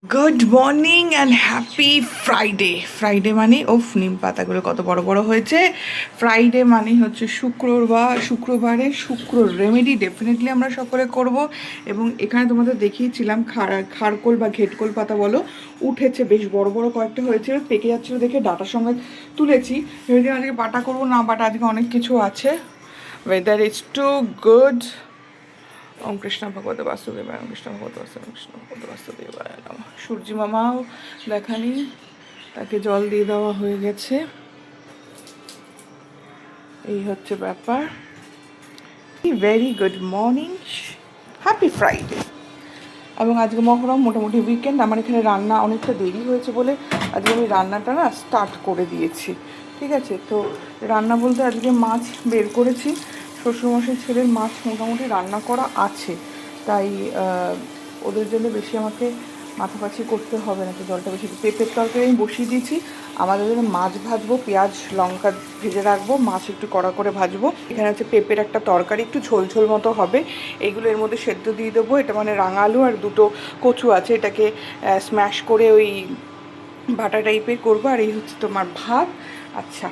Good morning and happy Friday. Friday মানে নিম পাতাগুলো কত বড় বড় হয়েছে। ফ্রাইডে মানে হচ্ছে শুক্রবারে শুক্র রেমেডি ডেফিনেটলি আমরা সকলে করব। এবং এখানে তোমাদের দেখিয়েছিলাম খারকোল বা ঘেটকোল পাতা বলো, উঠেছে বেশ বড় বড় কয়েকটা হয়েছে, পেকে যাচ্ছিলো দেখে ডাটার সঙ্গে তুলেছি। ভেবেছি আজকে বাটা করবো না, বাট আজকে অনেক কিছু আছে। Weather is too good. ওম কৃষ্ণ ভগবত বাসুদেবায়, ওম কৃষ্ণ ভগবত বাসুদেব, কৃষ্ণ ভগবত বাসুদেবায় নমঃ। সূর্যি মামাও দেখানি, তাকে জল দিয়ে দেওয়া হয়ে গেছে। এই হচ্ছে ব্যাপার। Very good morning, happy Friday. এবং আজকে মহরম, মোটামুটি উইকেন্ড। আমার এখানে রান্না অনেকটা দেরি হয়েছে বলে আজকে আমি রান্নাটা না স্টার্ট করে দিয়েছি। ঠিক আছে, তো রান্না বলতে আজকে মাছ বের করেছি। শ্বশুরমশাই ছেলের মাছ মোটামুটি রান্না করা আছে, তাই ওদের জন্য বেশি আমাকে মাথাপাছি করতে হবে না। তো জলটা বেশি, পেঁপের তরকারি আমি বসিয়ে দিয়েছি। আমাদের জন্য মাছ ভাজবো, পেঁয়াজ লঙ্কা ভেজে রাখবো, মাছ একটু কড়া করে ভাজবো। এখানে হচ্ছে পেঁপের একটা তরকারি, একটু ঝোল ঝোল মতো হবে। এইগুলো এর মধ্যে সেদ্ধ দিয়ে দেবো। এটা মানে রাঙা আলু আর দুটো কচু আছে, এটাকে স্ম্যাশ করে ওই বাটা টাইপের করবো। আর এই হচ্ছে তোমার ভাত। আচ্ছা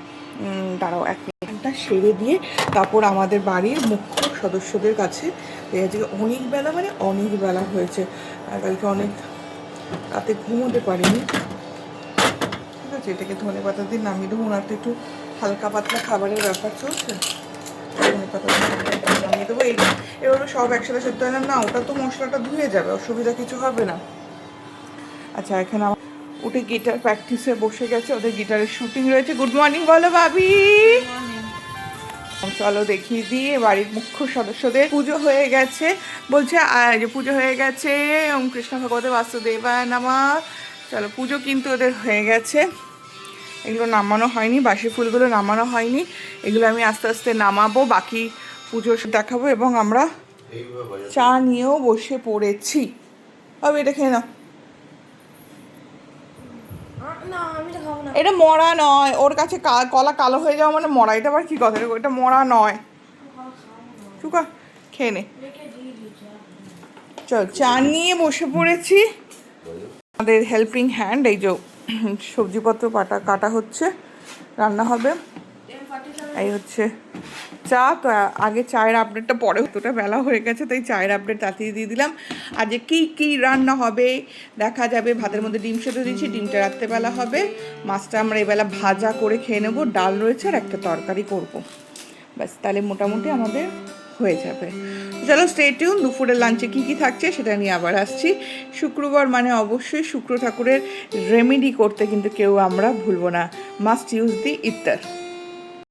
দাঁড়াও, এক মিনিটটা সেরে দিয়ে তারপর আমাদের বাড়ির মুখ্য সদস্যদের কাছে। আজকে অনেক বেলা, মানে অনেক বেলা হয়েছে, আর কালকে অনেক রাতে ঘুমোতে পারিনি। ঠিক আছে, এটাকে ধনে পাতা দিয়ে নামিয়ে দেবো। ওনার তো একটু হালকা পাতলা খাবারের ব্যাপার চলছে, ধনে পাতা দিয়ে নামিয়ে দেবো। এভাবে সব একসাথে সেদ্ধ হয় না, ওটা তো মশলাটা ধুয়ে যাবে, অসুবিধা কিছু হবে না। আচ্ছা, এখানে আমার উঠে গিটার প্র্যাকটিসে বসে গেছে, ওদের গিটারের শুটিং রয়েছে। গুড মর্নিং বলো ভাবি। চলো দেখিয়ে দিয়ে বাড়ির মুখ্য সদস্যদের পুজো হয়ে গেছে। বলছে যে পুজো হয়ে গেছে, ওম কৃষ্ণ ভগবতে বাসুদেবায় নমঃ। চলো, পুজো কিন্তু ওদের হয়ে গেছে। এগুলো নামানো হয়নি, বাসি ফুলগুলো নামানো হয়নি, এগুলো আমি আস্তে আস্তে নামাবো, বাকি পুজো দেখাবো। এবং আমরা চা নিয়েও বসে পড়েছি। তবে এটা খেয়ে নাও। এটা মরা নয়, ওর কাছে কলা কালো হয়ে যাওয়া মানে মরা। এটা আবার কি কথা, এটা মরা নয়। চুকা খেয়ে নে। চল, চা নিয়ে বসে পড়েছি। আমাদের হেল্পিং হ্যান্ড, এই যে সবজিপত্র কাটা হচ্ছে, রান্না হবে। এই হচ্ছে চা। তো আগে চায়ের আপডেটটা পরে, হতোটা বেলা হয়ে গেছে, তাই চায়ের আপডেট তাড়াতাড়ি দিয়ে দিলাম। আজকে কী কী রান্না হবে দেখা যাবে। ভাতের মধ্যে ডিম সেদ্ধ দিয়েছি, ডিমটা রাত্রেবেলা হবে। মাছটা আমরা এবেলা ভাজা করে খেয়ে নেবো, ডাল রয়েছে আর একটা তরকারি করব। ব্যাস, তাহলে মোটামুটি আমাদের হয়ে যাবে। চলো স্টে টিউন। দুপুরের লাঞ্চে কী কী থাকছে সেটা নিয়ে আবার আসছি। শুক্রবার মানে অবশ্যই শুক্র ঠাকুরের রেমেডি করতে কিন্তু কেউ আমরা ভুলবো না। Must use the ইত্তার।